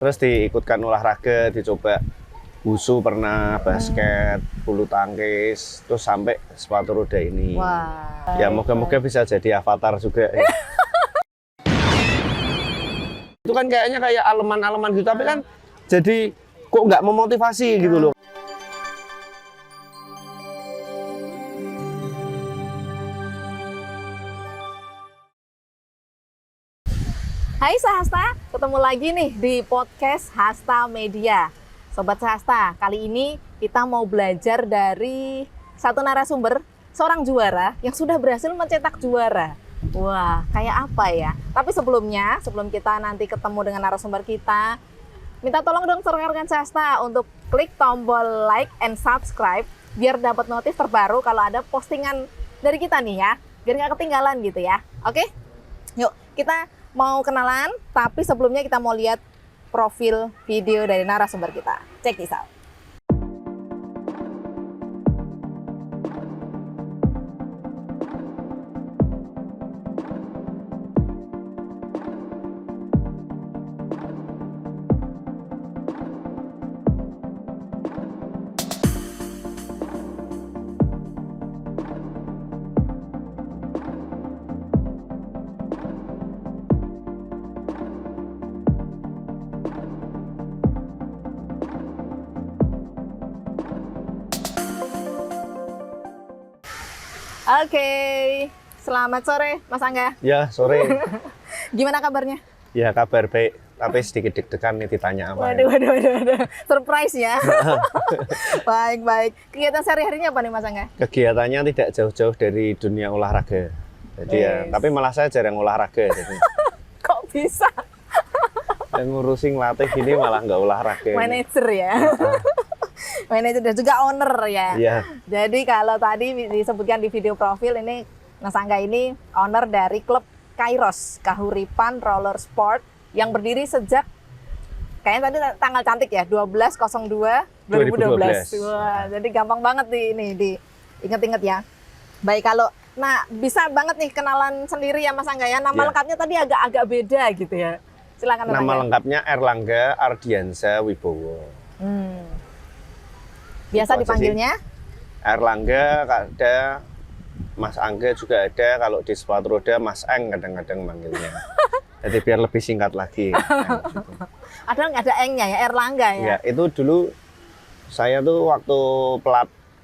Terus diikutkan olahraga, dicoba wusu pernah, basket, bulu tangkis, terus sampai sepatu roda ini. Wah. Ya moga-moga bisa jadi avatar juga. Ya. Itu kan kayaknya kayak aleman-aleman gitu, tapi kan jadi kok nggak memotivasi gitu loh. Hai Sahasta, ketemu lagi nih di podcast Hasta Media. Sobat Sahasta, kali ini kita mau belajar dari satu narasumber, seorang juara yang sudah berhasil mencetak juara. Wah, kayak apa ya? Tapi sebelumnya, sebelum kita nanti ketemu dengan narasumber kita, minta tolong dong rekan Sahasta untuk klik tombol like and subscribe biar dapat notif terbaru kalau ada postingan dari kita nih ya, biar nggak ketinggalan gitu ya. Oke? Yuk, kita mau kenalan, tapi sebelumnya kita mau lihat profil video dari narasumber kita. Check this out. Oke, selamat sore Mas Angga. Ya sore. Gimana kabarnya? Ya kabar baik, tapi sedikit deg-degan nih ditanya apa. Waduh. Surprise ya. Baik. Kegiatan sehari-harinya apa nih Mas Angga? Kegiatannya tidak jauh-jauh dari dunia olahraga. Jadi ya, tapi malah saya jarang olahraga. Jadi. Kok bisa? Yang ngurusin latih ini malah nggak olahraga. Manager ya. Manager dan juga owner ya. Iya. Jadi kalau tadi disebutkan di video profil ini Mas Angga ini owner dari klub Kairos Kahuripan Roller Sport yang berdiri sejak kayaknya tadi tanggal cantik ya 12/02/2012. Wah, jadi gampang banget ini diinget-inget ya. Baik, kalau bisa banget nih kenalan sendiri ya Mas Angga ya. Nama lengkapnya tadi agak beda gitu ya. Silakan Nama lengkapnya Erlangga Ardiansa Wibowo. Biasa dipanggilnya? Erlangga ada, Mas Angga juga ada, kalau di sepatu roda Mas Eng kadang-kadang manggilnya. Jadi biar lebih singkat lagi. Ada nggak ada Engnya ya, Erlangga ya? Ya, itu dulu saya tuh waktu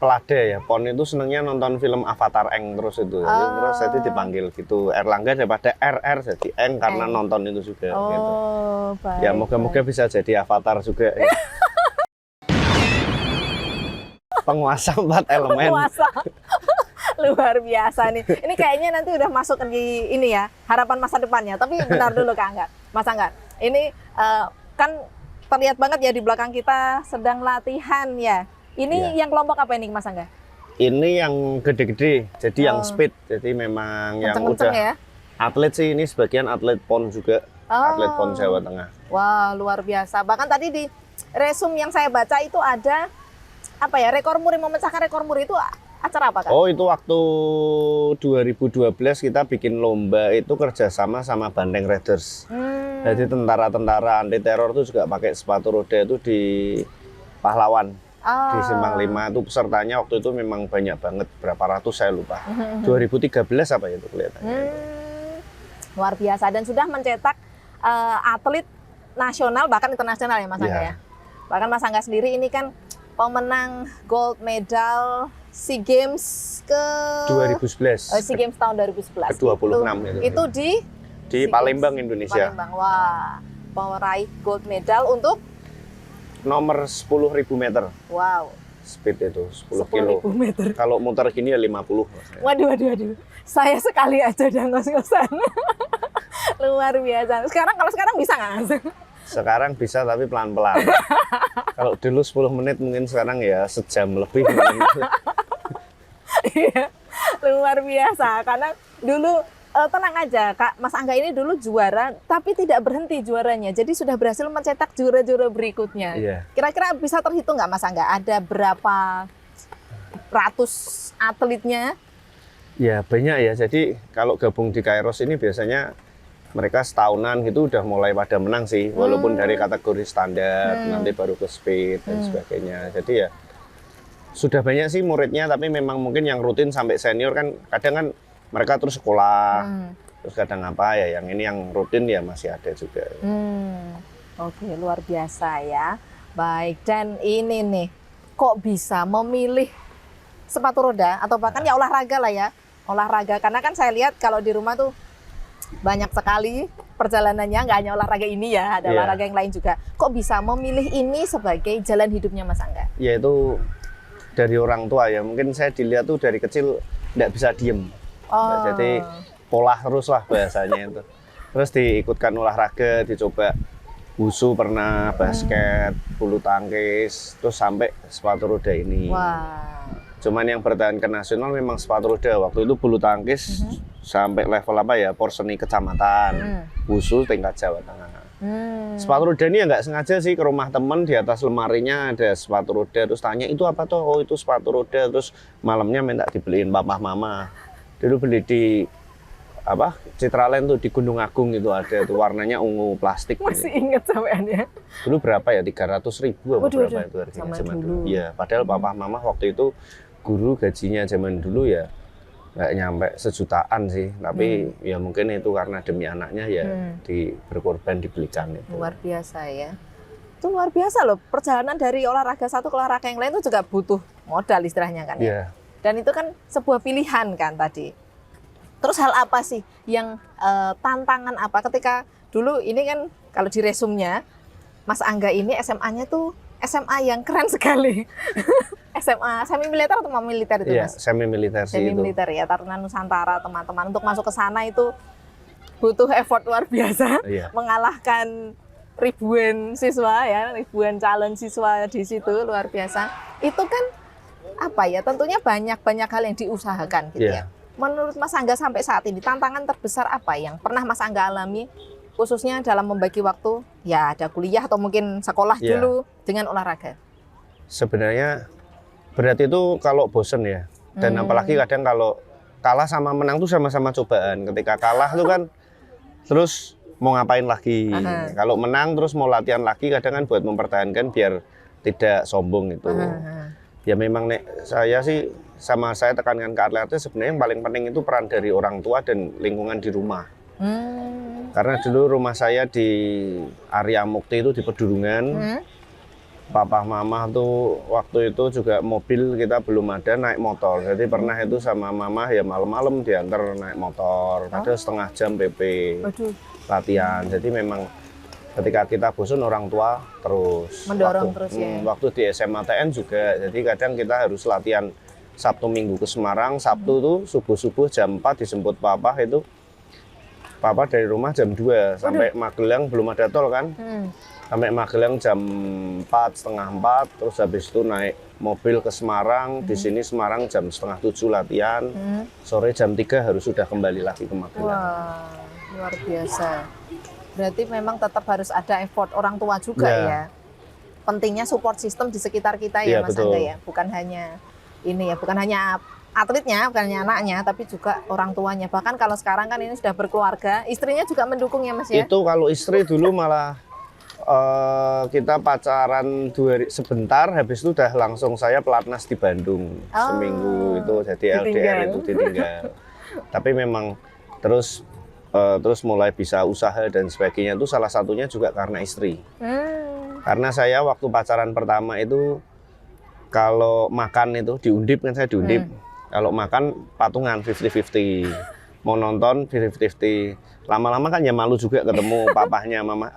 pelada ya, PON itu senengnya nonton film Avatar Eng terus itu. Terus jadi dipanggil gitu, Erlangga daripada RR jadi Eng karena nonton itu juga. Gitu. Baik. Ya moga-moga bisa jadi Avatar juga. Ya. Penguasa 4 elemen. Penguasa. Luar biasa nih. Ini kayaknya nanti udah masuk di ini ya, harapan masa depannya. Tapi bentar dulu Kak Angga. Mas Angga, ini kan terlihat banget ya di belakang kita sedang latihan ya. Ini yang kelompok apa ini Mas Angga? Ini yang gede-gede, jadi yang speed. Jadi memang yang udah ya? Atlet sih, ini sebagian atlet PON juga. Atlet PON Jawa Tengah. Wah, luar biasa. Bahkan tadi di resume yang saya baca itu ada apa ya, rekor muri, memecahkan rekor muri itu acara apa Kak? Oh, itu waktu 2012 kita bikin lomba itu kerjasama sama Banteng Raiders. Jadi tentara-tentara anti teror itu juga pakai sepatu roda itu di Pahlawan. Di Simpang 5 itu pesertanya waktu itu memang banyak banget, berapa ratus saya lupa. 2013 apa itu kelihatannya. Luar biasa, dan sudah mencetak atlet nasional bahkan internasional ya Mas Angga ya. Bahkan Mas Angga sendiri ini kan pemenang gold medal SEA Games ke 2011. SEA Games tahun 2011. Ke-26 itu di Palembang, Indonesia. Palembang. Wah, meraih gold medal untuk nomor 10.000 meter. Wow. Speed itu 10 kilo. Meter. Kalau muter gini ya 50. Waduh. Saya sekali aja udah ngos-ngosan. Luar biasa. Kalau sekarang bisa nggak Mas? Sekarang bisa tapi pelan-pelan. Kalau dulu 10 menit mungkin sekarang ya sejam lebih. Iya, luar biasa. Karena dulu tenang aja Kak, Mas Angga ini dulu juara tapi tidak berhenti juaranya. Jadi sudah berhasil mencetak juara-juara berikutnya. Iya. Kira-kira bisa terhitung nggak Mas Angga? Ada berapa ratus atletnya? Ya banyak ya. Jadi kalau gabung di Kairos ini biasanya mereka setahunan gitu udah mulai pada menang sih, walaupun dari kategori standar nanti baru ke speed dan sebagainya. Jadi ya sudah banyak sih muridnya, tapi memang mungkin yang rutin sampai senior kan kadang kan mereka terus sekolah, terus kadang apa ya, yang ini yang rutin ya masih ada juga. Oke, luar biasa ya. Baik, dan ini nih, kok bisa memilih sepatu roda atau bahkan ya olahraga lah ya, olahraga, karena kan saya lihat kalau di rumah tuh banyak sekali perjalanannya, nggak hanya olahraga ini ya, ada olahraga yang lain juga. Kok bisa memilih ini sebagai jalan hidupnya Mas Angga? Ya itu dari orang tua ya, mungkin saya dilihat tuh dari kecil nggak bisa diem. Jadi pola terus lah bahasanya itu. Terus diikutkan olahraga, dicoba wusu pernah, basket, bulu tangkis, terus sampai sepatu roda ini. Cuman yang bertahan ke nasional memang sepatu roda. Waktu itu bulu tangkis sampai level apa ya, porseni kecamatan, wusu tingkat Jawa Tengah. Sepatu roda ini ya nggak sengaja sih, ke rumah temen, di atas lemarinya ada sepatu roda, terus tanya itu apa toh? Oh itu sepatu roda. Terus malamnya minta dibeliin papa mama. Dulu beli di apa, Citraland tuh di Gunung Agung itu ada tuh, warnanya ungu plastik. Masih inget sampeannya. Dulu berapa ya, 300.000 apa berapa itu harganya zaman dulu. Iya, padahal papa mama waktu itu guru, gajinya zaman dulu ya nggak nyampe sejutaan sih, tapi ya mungkin itu karena demi anaknya ya berkorban dibelikan itu. Luar biasa ya. Itu luar biasa loh, perjalanan dari olahraga satu ke olahraga yang lain itu juga butuh modal istilahnya kan ya. Dan itu kan sebuah pilihan kan tadi. Terus hal apa sih yang tantangan apa ketika dulu ini kan kalau di resumnya Mas Angga ini SMA-nya tuh SMA yang keren sekali. SMA semi militer atau militer itu Mas? Semi militer sih. Semi militer ya, Taruna Nusantara teman-teman, untuk masuk ke sana itu butuh effort luar biasa. Mengalahkan ribuan siswa ya, ribuan calon siswa di situ, luar biasa. Itu kan apa ya, tentunya banyak hal yang diusahakan gitu ya. Menurut Mas Angga sampai saat ini, tantangan terbesar apa yang pernah Mas Angga alami, khususnya dalam membagi waktu, ya ada kuliah atau mungkin sekolah dulu dengan olahraga? Sebenarnya berat itu kalau bosen ya, dan apalagi kadang kalau kalah sama menang tuh sama-sama cobaan. Ketika kalah tuh kan terus mau ngapain lagi, kalau menang terus mau latihan lagi, kadang kan buat mempertahankan biar tidak sombong itu. Ya memang saya sih, sama saya tekankan ke atletnya, sebenarnya yang paling penting itu peran dari orang tua dan lingkungan di rumah. Karena dulu rumah saya di Arya Mukti itu di Pedurungan. Papa mama tuh waktu itu juga mobil kita belum ada, naik motor. Jadi pernah itu sama mama ya malam-malam diantar naik motor, kadang setengah jam PP latihan. Jadi memang ketika kita bosan orang tua terus mendorong terus ya. Waktu di SMA TN juga, jadi kadang kita harus latihan Sabtu Minggu ke Semarang. Sabtu tuh subuh-subuh jam 4 dijemput papa, itu papa dari rumah jam 2 sampai Magelang, belum ada tol kan. Sampai Magelang jam 4, setengah 4, terus habis itu naik mobil ke Semarang. Di sini Semarang jam setengah 7 latihan, sore jam 3 harus sudah kembali lagi ke Magelang. Wah, luar biasa. Berarti memang tetap harus ada effort orang tua juga ya. Pentingnya support system di sekitar kita ya, Mas Angga ya. Bukan hanya ini ya, bukan hanya atletnya, bukan hanya anaknya, tapi juga orang tuanya. Bahkan kalau sekarang kan ini sudah berkeluarga, istrinya juga mendukung ya Mas ya? Itu kalau istri dulu malah kita pacaran sebentar, habis itu udah langsung saya pelatnas di Bandung seminggu itu, jadi LDR itu ditinggal. Tapi memang terus mulai bisa usaha dan sebagainya itu salah satunya juga karena istri. Karena saya waktu pacaran pertama itu kalau makan itu di Undip, kan saya di Undip. Kalau makan patungan 50-50. Mau nonton 50-50. Lama-lama kan ya malu juga ketemu papahnya mama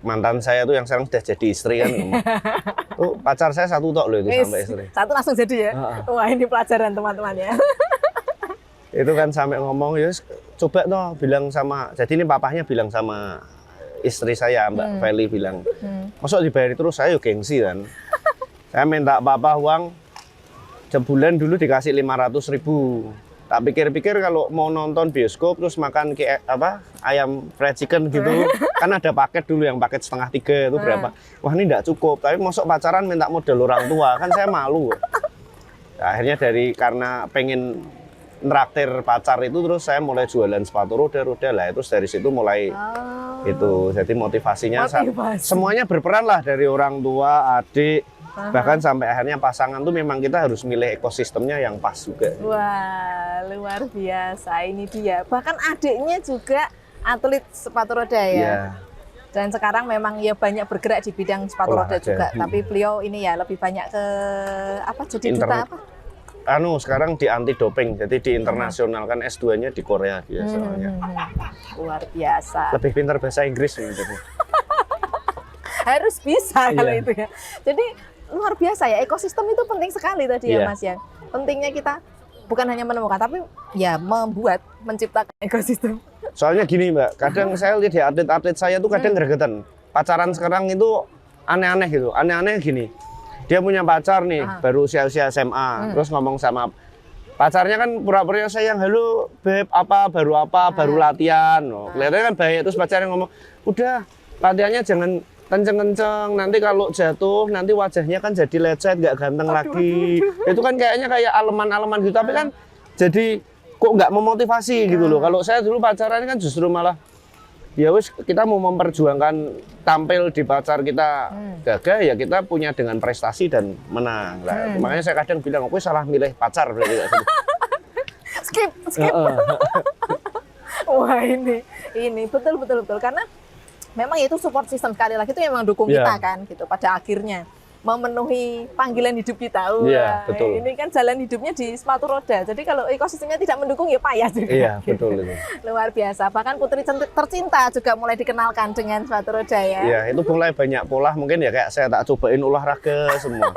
mantan saya tuh yang sekarang sudah jadi istri kan. Tuh pacar saya satu tok loh itu sampai istri. Satu langsung jadi ya. Wah, ini pelajaran teman-temannya. Itu kan sampai ngomong, ya coba toh bilang sama, jadi ini papahnya bilang sama istri saya, Mbak Feli bilang, masuk dibayar terus, saya yuk gengsi kan. Saya minta papa uang sebulan dulu dikasih 500.000. Tak pikir-pikir kalau mau nonton bioskop terus makan ayam fried chicken gitu, kan ada paket dulu yang paket setengah 3 itu berapa. Wah ini enggak cukup, tapi masuk pacaran minta modal orang tua, kan saya malu. Nah, akhirnya karena pengen nraktir pacar itu, terus saya mulai jualan sepatu roda lah. Terus dari situ mulai itu. Jadi motivasinya semuanya berperan lah, dari orang tua, adik, bahkan sampai akhirnya pasangan tuh memang kita harus milih ekosistemnya yang pas juga. Wah, luar biasa ini dia. Bahkan adiknya juga atlet sepatu roda ya. Iya. Dan sekarang memang ya banyak bergerak di bidang sepatu roda juga. Tapi beliau ini ya lebih banyak ke apa, jadi duta apa? Sekarang di anti doping, jadi di internasional kan S2-nya di Korea dia soalnya. Luar biasa. Lebih pintar bahasa Inggris gitu. Harus bisa kalau itu ya. Jadi luar biasa ya, ekosistem itu penting sekali tadi ya Mas ya. Pentingnya kita bukan hanya menemukan, tapi ya menciptakan ekosistem. Soalnya gini Mbak, kadang saya lihat ya atlet-atlet saya tuh kadang gregetan. Pacaran sekarang itu aneh-aneh gitu, aneh-aneh gini. Dia punya pacar nih, baru usia-usia SMA, terus ngomong sama pacarnya kan pura-pura sayang, halo beb, baru latihan. Kelihatannya kan baik, terus pacarnya ngomong, udah latihannya jangan kenceng-kenceng, nanti kalau jatuh nanti wajahnya kan jadi lecet, nggak ganteng lagi. Itu kan kayaknya kayak aleman-aleman gitu, tapi kan jadi kok nggak memotivasi gitu loh. Kalau saya dulu pacaran kan justru malah ya wis, kita mau memperjuangkan tampil di pacar kita gagah, ya kita punya dengan prestasi dan menang. Nah, makanya saya kadang bilang, aku salah milih pacar. skip. Wah ini betul karena memang itu support system, sekali lagi itu memang dukung kita kan gitu pada akhirnya memenuhi panggilan hidup kita. Betul. Ini kan jalan hidupnya di sepatu roda. Jadi kalau ekosistemnya tidak mendukung ya payah juga. Iya, gitu. betul itu. Luar biasa. Bahkan putri tercinta juga mulai dikenalkan dengan sepatu roda ya. Iya, itu mulai banyak pola, mungkin ya kayak saya tak cobain olahraga semua.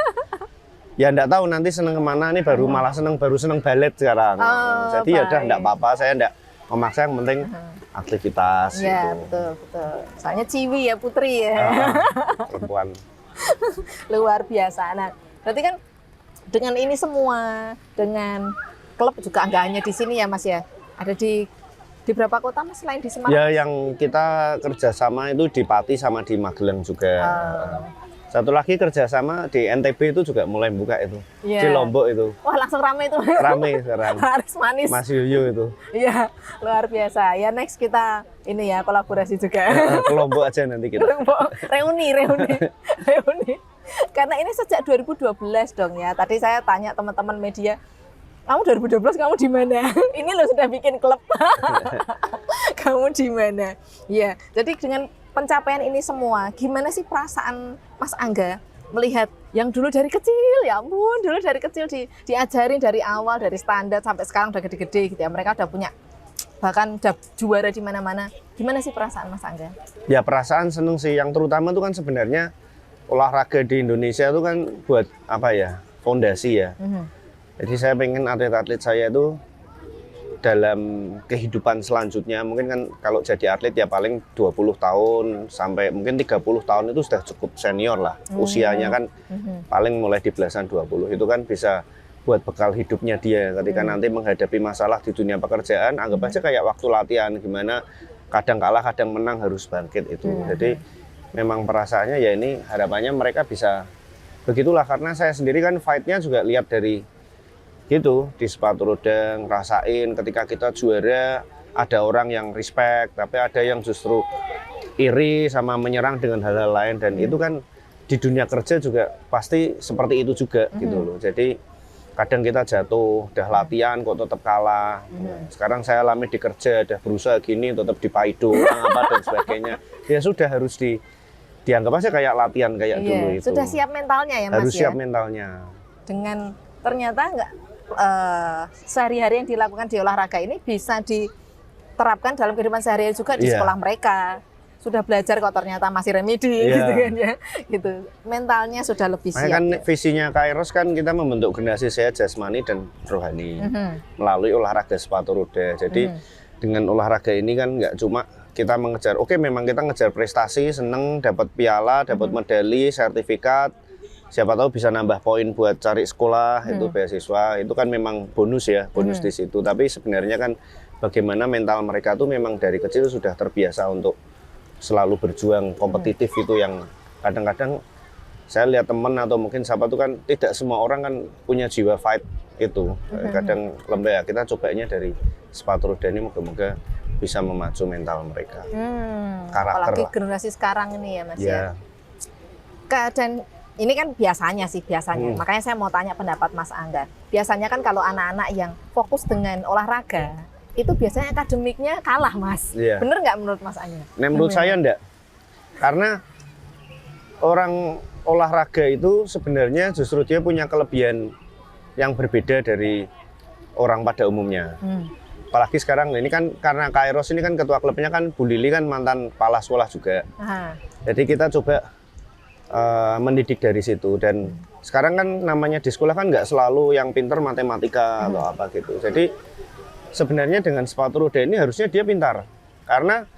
Ya enggak tahu nanti seneng kemana, nih baru seneng balet sekarang. Jadi ya udah enggak apa-apa, saya enggak memaksa, yang penting aktivitas. Iya, gitu. betul. Soalnya ciwi ya putri ya. Perempuan. Luar biasa. Nah, berarti kan dengan ini semua, dengan klub juga nggak hanya di sini ya Mas ya, ada di berapa kota Mas selain di Semarang? Ya, yang kita kerjasama itu di Pati sama di Magelang juga. Satu lagi kerjasama di NTB itu juga mulai buka itu, di Lombok itu. Wah, langsung rame itu. Rame sekarang. Harus manis. Mas Yoyo itu. Iya, luar biasa. Ya next kita ini ya kolaborasi juga. Ke Lombok aja nanti kita. Reuni. Karena ini sejak 2012 dong ya. Tadi saya tanya teman-teman media, kamu 2012 kamu di mana? Ini lo sudah bikin klub. Kamu di mana? Ya, jadi dengan pencapaian ini semua, gimana sih perasaan Mas Angga melihat yang dulu dari kecil, ya ampun, dulu dari kecil diajarin dari awal, dari standar sampai sekarang udah gede-gede gitu ya, mereka udah punya, bahkan udah juara di mana-mana. Gimana sih perasaan Mas Angga? Ya perasaan seneng sih, yang terutama tuh kan sebenarnya olahraga di Indonesia itu kan buat apa ya, fondasi ya. Jadi saya pengen atlet-atlet saya itu dalam kehidupan selanjutnya, mungkin kan kalau jadi atlet ya paling 20 tahun sampai mungkin 30 tahun itu sudah cukup senior lah. Usianya kan paling mulai di belasan 20. Itu kan bisa buat bekal hidupnya dia ketika nanti menghadapi masalah di dunia pekerjaan. Anggap aja kayak waktu latihan, gimana kadang kalah kadang menang, harus bangkit itu. Jadi memang perasaannya ya ini harapannya mereka bisa begitulah, karena saya sendiri kan fight-nya juga lihat dari gitu di sepatu roda, ngerasain ketika kita juara ada orang yang respect, tapi ada yang justru iri sama menyerang dengan hal-hal lain, dan itu kan di dunia kerja juga pasti seperti itu juga gitu loh. Jadi kadang kita jatuh, udah latihan kok tetap kalah. Sekarang saya alami di kerja, udah berusaha gini tetap dipaido apa dan sebagainya. Ya sudah, harus dianggap aja kayak latihan kayak dulu itu. Sudah siap mentalnya ya Mas. Harus siap mentalnya. Dengan ternyata sehari-hari yang dilakukan di olahraga ini bisa diterapkan dalam kehidupan sehari-hari juga di sekolah mereka. Sudah belajar kok ternyata masih remedi gitu kan ya. Gitu. Mentalnya sudah lebih siap. Kan visinya Kairos kan kita membentuk generasi sehat jasmani dan rohani melalui olahraga sepatu roda. Jadi dengan olahraga ini kan nggak cuma kita mengejar, memang kita ngejar prestasi, seneng dapat piala, dapat medali, sertifikat. Siapa tahu bisa nambah poin buat cari sekolah, itu beasiswa, itu kan memang bonus ya, bonus di situ. Tapi sebenarnya kan bagaimana mental mereka tuh memang dari kecil sudah terbiasa untuk selalu berjuang kompetitif, itu yang kadang-kadang saya lihat teman atau mungkin siapa tuh kan tidak semua orang kan punya jiwa fight itu. Kadang lembek, kita cobanya dari sepatu roda ini moga-moga bisa memacu mental mereka. Karakter Apalagi lah. generasi sekarang ini ya Mas ya. Ya, Dan ini kan biasanya. Makanya saya mau tanya pendapat Mas Angga. Biasanya kan kalau anak-anak yang fokus dengan olahraga, itu biasanya akademiknya kalah Mas. Iya. Bener nggak menurut Mas Angga? Nah, menurut saya enggak. Karena orang olahraga itu sebenarnya justru dia punya kelebihan yang berbeda dari orang pada umumnya. Apalagi sekarang ini kan karena Kairos ini kan ketua klubnya kan Bu Lili kan mantan kepala sekolah juga. Jadi kita coba mendidik dari situ, dan sekarang kan namanya di sekolah kan nggak selalu yang pintar matematika atau apa gitu. Jadi sebenarnya dengan sepatu roda ini harusnya dia pintar, karena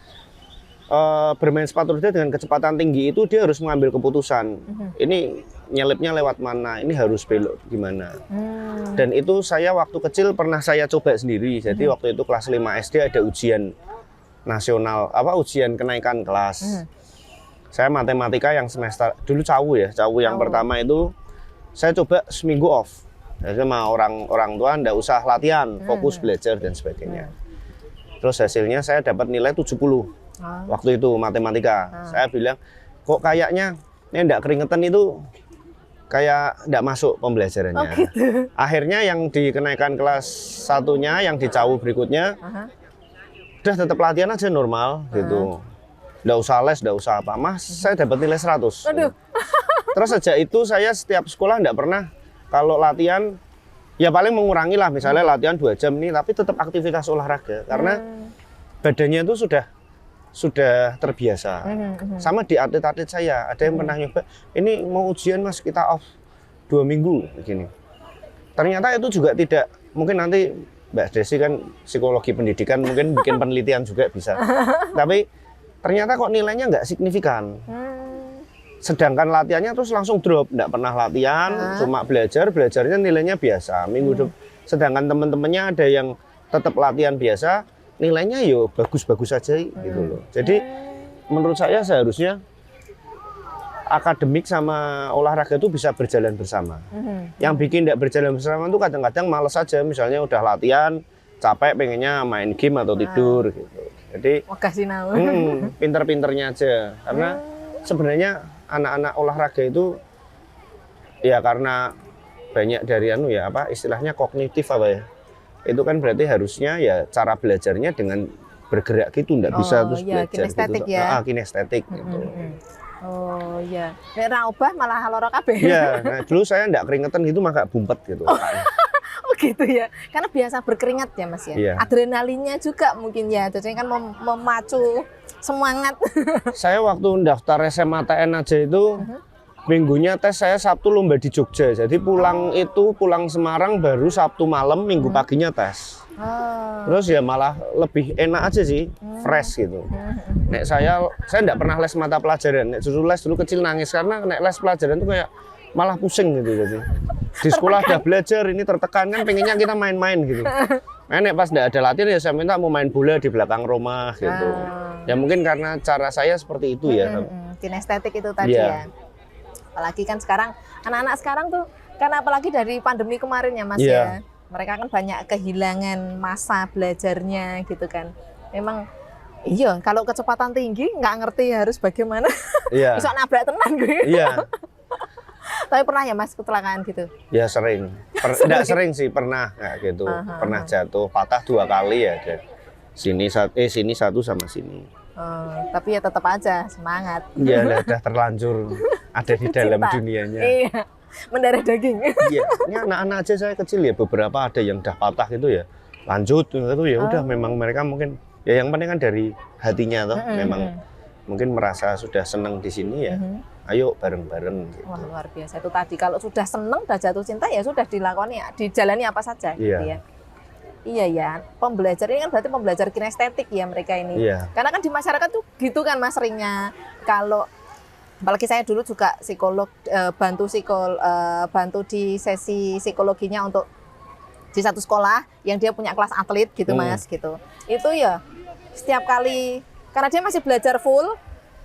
bermain sepatu roda dengan kecepatan tinggi itu dia harus mengambil keputusan. Ini nyelipnya lewat mana, ini harus belok gimana. Dan itu saya waktu kecil pernah saya coba sendiri. Jadi waktu itu kelas 5 SD ada ujian nasional, ujian kenaikan kelas. Saya matematika yang semester dulu cawu yang pertama itu saya coba seminggu off. Jadi sama orang tua ndak usah latihan, fokus belajar dan sebagainya. Terus hasilnya saya dapat nilai 70. Waktu itu matematika. Saya bilang, kok kayaknya ini ndak keringetan itu kayak ndak masuk pembelajarannya. Gitu. Akhirnya yang dikenaikan kelas satunya, yang di cawu berikutnya, udah tetap latihan aja normal gitu. Nggak usah les, nggak usah apa. Mas, saya dapat nilai 100. Aduh. Terus sejak itu saya setiap sekolah nggak pernah kalau latihan, ya paling mengurangi lah. Misalnya latihan 2 jam nih, tapi tetap aktivitas olahraga. Karena badannya itu sudah terbiasa. Sama di atlet-atlet saya, ada yang pernah nyoba, ini mau ujian Mas, kita off 2 minggu begini. Ternyata itu juga tidak, mungkin nanti Mbak Desi kan psikologi pendidikan, mungkin bikin penelitian juga bisa. Tapi ternyata kok nilainya nggak signifikan. Sedangkan latihannya terus langsung drop, nggak pernah latihan, cuma belajarnya nilainya biasa. Sedangkan teman-temannya ada yang tetap latihan biasa, nilainya yo bagus-bagus aja gitu loh. Jadi menurut saya seharusnya akademik sama olahraga itu bisa berjalan bersama. Yang bikin nggak berjalan bersama itu kadang-kadang males aja, misalnya udah latihan, capek pengennya main game atau tidur gitu. Jadi pinter-pinternya aja, karena sebenarnya anak-anak olahraga itu ya karena banyak dari istilahnya kognitif itu kan berarti harusnya ya cara belajarnya dengan bergerak gitu, nggak bisa terus belajar kinestetik gitu. Ya. Kinestetik gitu. Oh iya, nek ra obah malah loro kabeh. Iya, nah, dulu saya nggak keringetan gitu maka bumpet gitu. Oh gitu ya, karena biasa berkeringat ya Mas ya. Iya. Adrenalinnya juga mungkin ya, jadi kan memacu semangat. Saya waktu daftar SMATN aja itu minggunya tes, saya Sabtu lomba di Jogja. Jadi pulang Semarang baru Sabtu malam, Minggu paginya tes. Terus ya malah lebih enak aja sih, fresh gitu. Nek saya enggak pernah les mata pelajaran. Nek justru les dulu kecil nangis karena nek les pelajaran tuh kayak malah pusing gitu jadi. Di sekolah udah belajar, ini tertekan kan pengennya kita main-main gitu. Nek pas enggak ada latihan ya saya minta mau main bola di belakang rumah gitu. Ya mungkin karena cara saya seperti itu ya. Kinestetik itu tadi ya. Apalagi kan sekarang anak-anak sekarang tuh karena apalagi dari pandemi kemarin ya Mas ya. Mereka kan banyak kehilangan masa belajarnya gitu kan. Memang iya, kalau kecepatan tinggi nggak ngerti harus bagaimana. Iya. Bisa nabrak tenan gue. Iya. Tapi pernah ya Mas kecelakaan gitu? Ya sering. Nggak sering sih, pernah kayak gitu. Pernah jatuh, patah 2 kali ya. Sini satu sama sini. Tapi ya tetap aja semangat. Ya udah terlanjur ada di dalam dunianya. Iya. Mendarah daging. Iya, ini anak-anak aja saya kecil ya beberapa ada yang udah patah gitu ya. Lanjut itu ya udah memang mereka mungkin ya yang penting kan dari hatinya toh memang mungkin merasa sudah senang di sini ya. Ayo bareng-bareng gitu. Wah, luar biasa itu tadi, kalau sudah senang, udah jatuh cinta ya sudah dilakoni, dijalani apa saja gitu ya. Iya ya, pembelajar ini kan berarti pembelajar kinestetik ya mereka ini. Iya. Karena kan di masyarakat tuh gitu kan Mas seringnya. Kalau apalagi saya dulu juga psikolog, bantu di sesi psikologinya untuk di satu sekolah yang dia punya kelas atlet gitu Mas gitu. Itu ya setiap kali karena dia masih belajar full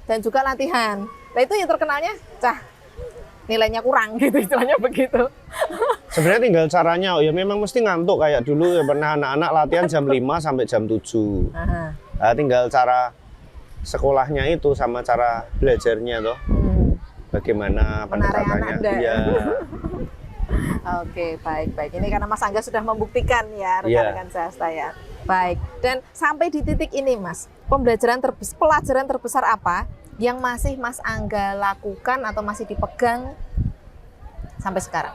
dan juga latihan. Nah itu yang terkenalnya nilainya kurang gitu, istilahnya begitu. Sebenarnya tinggal caranya, ya memang mesti ngantuk kayak dulu ya pernah anak-anak latihan jam 5 sampai jam 7. Nah, tinggal cara sekolahnya itu sama cara belajarnya toh. Bagaimana pendekatannya. Iya. Oke, baik. Ini karena Mas Angga sudah membuktikan ya rekan-rekan swasta ya. Baik. Dan sampai di titik ini Mas, pelajaran terbesar apa yang masih Mas Angga lakukan atau masih dipegang sampai sekarang?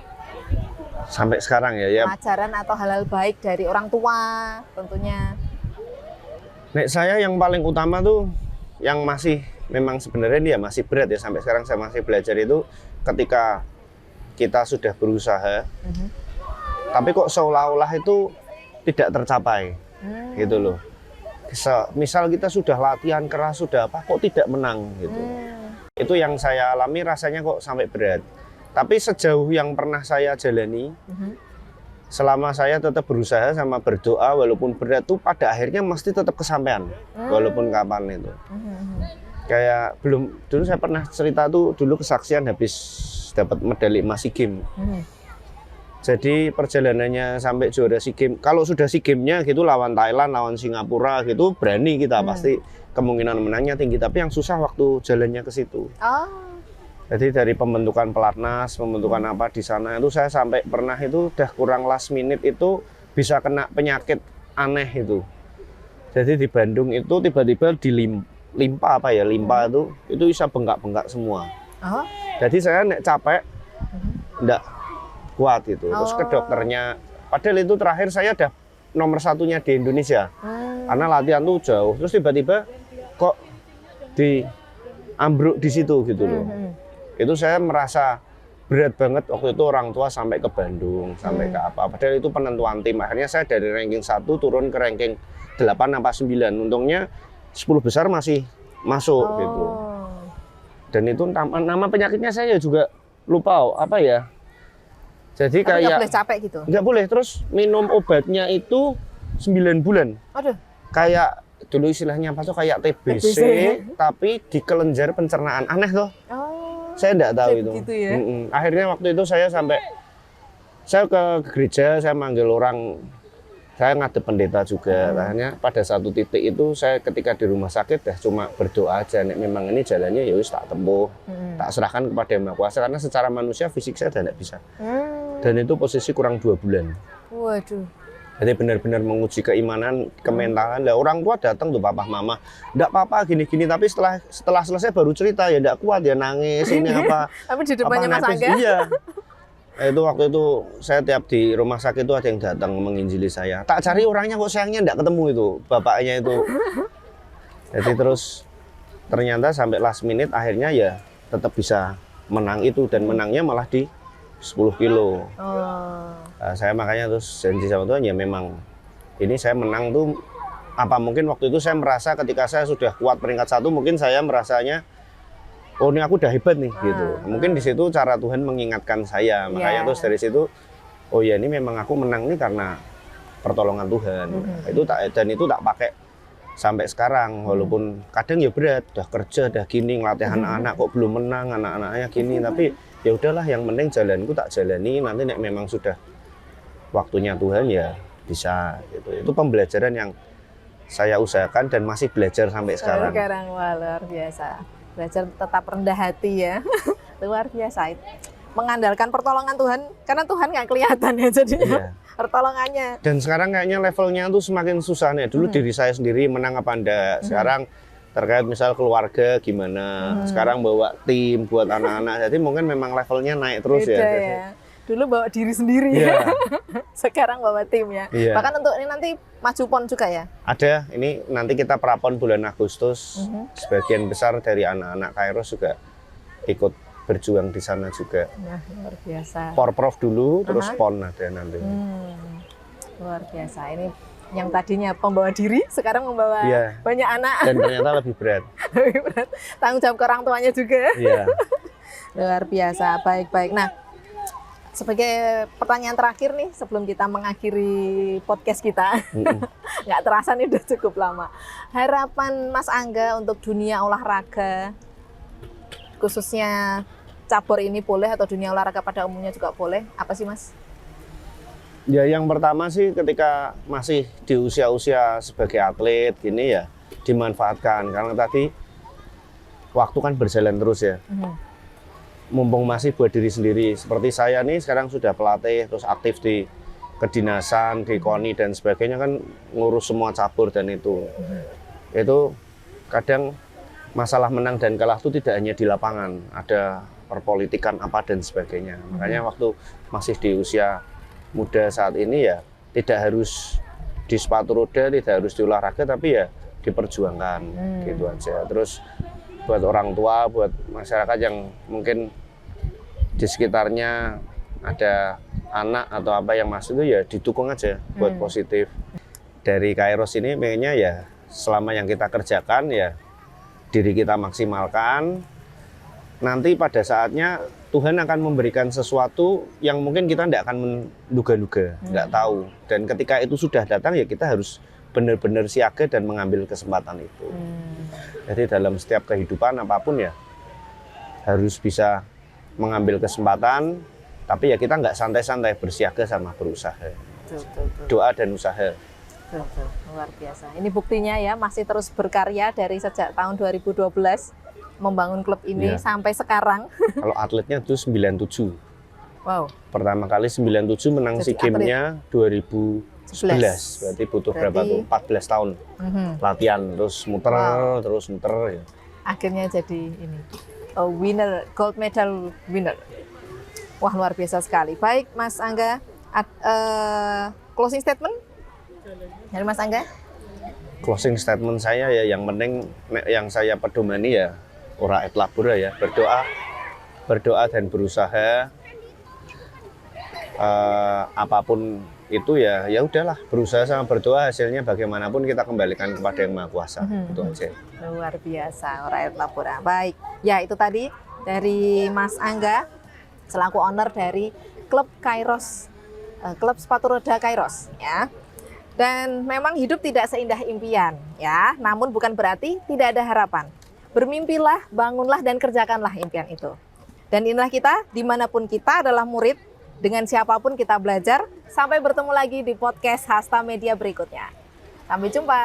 Sampai sekarang ya. Pelajaran atau hal-hal baik dari orang tua tentunya. Nek saya yang paling utama tuh yang masih memang sebenarnya dia masih berat ya sampai sekarang saya masih belajar itu ketika kita sudah berusaha, tapi kok seolah-olah itu tidak tercapai, gitu loh. Misal kita sudah latihan keras sudah apa, kok tidak menang gitu. Itu yang saya alami rasanya kok sampai berat. Tapi sejauh yang pernah saya jalani, selama saya tetap berusaha sama berdoa, walaupun berat tuh pada akhirnya mesti tetap kesampaian, walaupun kapan itu. Kayak dulu saya pernah cerita tuh dulu kesaksian habis dapat medali emas SEA Games. Jadi perjalanannya sampai juara SEA Games. Kalau sudah SEA Games-nya gitu lawan Thailand, lawan Singapura gitu berani kita pasti kemungkinan menangnya tinggi. Tapi yang susah waktu jalannya ke situ. Jadi dari pembentukan pelatnas, pembentukan apa di sana itu saya sampai pernah itu udah kurang last minute itu bisa kena penyakit aneh itu. Jadi di Bandung itu tiba-tiba limpa itu bisa bengkak-bengkak semua. Jadi saya capek, enggak kuat gitu. Terus ke dokternya, padahal itu terakhir saya udah nomor 1-nya di Indonesia. Karena latihan tuh jauh. Terus tiba-tiba kok ambruk di situ gitu loh. Itu saya merasa berat banget waktu itu orang tua sampai ke Bandung, sampai ke apa. Padahal itu penentuan tim. Akhirnya saya dari ranking 1 turun ke ranking 8 apa 9. Untungnya 10 besar masih masuk gitu. Dan itu nama penyakitnya saya juga lupa apa ya. Jadi tapi kayak nggak boleh capek gitu. Nggak boleh, terus minum obatnya itu 9 bulan. Aduh. Kayak dulu istilahnya apa tuh kayak TBC. Tapi di kelenjar pencernaan. Aneh loh. Saya nggak tahu itu. Gitu ya? Akhirnya waktu itu saya ke gereja, saya manggil orang. Saya ngadep pendeta juga. Akhirnya pada satu titik itu saya ketika di rumah sakit cuma berdoa aja. Nek memang ini jalannya ya wis tak tempuh, tak serahkan kepada Yang Maha Kuasa karena secara manusia fisik saya tidak bisa. Dan itu posisi kurang 2 bulan. Waduh. Jadi benar-benar menguji keimanan, kementalan. Lah orang tua datang tuh papa mama, enggak apa-apa gini-gini. Tapi setelah selesai baru cerita ya enggak kuat ya nangis ini apa. Tapi di depannya Mas Angga. Iya. Itu waktu itu saya tiap di rumah sakit itu ada yang datang menginjili saya. Tak cari orangnya kok sayangnya enggak ketemu itu bapaknya itu. Jadi terus ternyata sampai last minute akhirnya ya tetap bisa menang itu dan menangnya malah di 10 kilo. Saya makanya terus janji sama Tuhan ya memang ini saya menang tuh apa mungkin waktu itu saya merasa ketika saya sudah kuat peringkat 1 mungkin saya merasanya oh ini aku udah hebat nih gitu. Mungkin di situ cara Tuhan mengingatkan saya. Makanya terus dari situ oh ya ini memang aku menang nih karena pertolongan Tuhan. Itu tak pakai sampai sekarang walaupun kadang ya berat, udah kerja, udah gini ngelatih anak-anak kok belum menang, anak-anaknya gini tapi ya udahlah yang penting jalanku tak jalani nanti nek memang sudah waktunya Tuhan ya bisa gitu. Itu pembelajaran yang saya usahakan dan masih belajar sampai sekarang. Sekarang wah luar biasa. Belajar tetap rendah hati ya. Luar biasa. Mengandalkan pertolongan Tuhan karena Tuhan nggak kelihatan ya jadinya pertolongannya. Dan sekarang kayaknya levelnya tuh semakin susah nih. Dulu diri saya sendiri menang apa enggak. Sekarang terkait misal keluarga gimana. Sekarang bawa tim buat anak-anak. Jadi mungkin memang levelnya naik terus. Beda ya. Dulu bawa diri sendiri ya. Sekarang bawa tim ya. Bahkan untuk ini nanti maju PON juga ya? Ada, ini nanti kita prapon bulan Agustus. Sebagian besar dari anak-anak Kairos juga ikut berjuang di sana juga. Nah, luar biasa. Porprov dulu, terus PON ada nanti. Luar biasa. Ini yang tadinya pembawa diri, sekarang membawa banyak anak. Dan ternyata lebih berat. Lebih berat. Tanggung jawab ke orang tuanya juga. Iya. Luar biasa, baik-baik. Nah, sebagai pertanyaan terakhir nih sebelum kita mengakhiri podcast kita, nggak terasa nih udah cukup lama. Harapan Mas Angga untuk dunia olahraga, khususnya cabur ini boleh atau dunia olahraga pada umumnya juga boleh? Apa sih Mas? Ya yang pertama sih ketika masih di usia-usia sebagai atlet gini ya dimanfaatkan karena tadi waktu kan berjalan terus ya. Mumpung masih buat diri sendiri. Seperti saya nih sekarang sudah pelatih terus aktif di kedinasan, di KONI dan sebagainya kan ngurus semua cabur dan itu. Itu kadang masalah menang dan kalah itu tidak hanya di lapangan, ada perpolitikan apa dan sebagainya. Makanya waktu masih di usia muda saat ini ya tidak harus di sepatu roda, tidak harus di olahraga tapi ya diperjuangkan gitu aja. Terus buat orang tua, buat masyarakat yang mungkin di sekitarnya ada anak atau apa yang masuk itu ya didukung aja buat positif. Dari Kairos ini pengennya ya selama yang kita kerjakan ya diri kita maksimalkan. Nanti pada saatnya Tuhan akan memberikan sesuatu yang mungkin kita tidak akan menduga-duga, nggak tahu. Dan ketika itu sudah datang ya kita harus benar-benar siaga dan mengambil kesempatan itu. Jadi dalam setiap kehidupan apapun ya harus bisa mengambil kesempatan, tapi ya kita nggak santai-santai, bersiaga sama berusaha. Doa dan usaha. Luar biasa. Ini buktinya ya masih terus berkarya dari sejak tahun 2012 membangun klub ini sampai sekarang. Kalau atletnya itu 97. Wow. Pertama kali 97 menang SEA Games-nya 2011. Berarti butuh berapa tuh? 14 tahun. Latihan terus muter, terus muter ya. Akhirnya jadi ini. Winner, gold medal winner. Wah, luar biasa sekali. Baik, Mas Angga, closing statement dari Mas Angga? Closing statement saya ya yang penting yang saya pedomani ya ora et labora ya, berdoa dan berusaha. Apapun itu ya udahlah, berusaha sama berdoa, hasilnya bagaimanapun kita kembalikan kepada Yang Maha Kuasa. Itu aja. Luar biasa, ora et labora. Baik, ya itu tadi dari Mas Angga selaku owner dari klub Kairos, klub sepatu roda Kairos ya. Dan memang hidup tidak seindah impian ya, namun bukan berarti tidak ada harapan. Bermimpilah, bangunlah dan kerjakanlah impian itu. Dan inilah kita, dimanapun kita adalah murid, dengan siapapun kita belajar. Sampai bertemu lagi di podcast Hasta Media berikutnya. Sampai jumpa.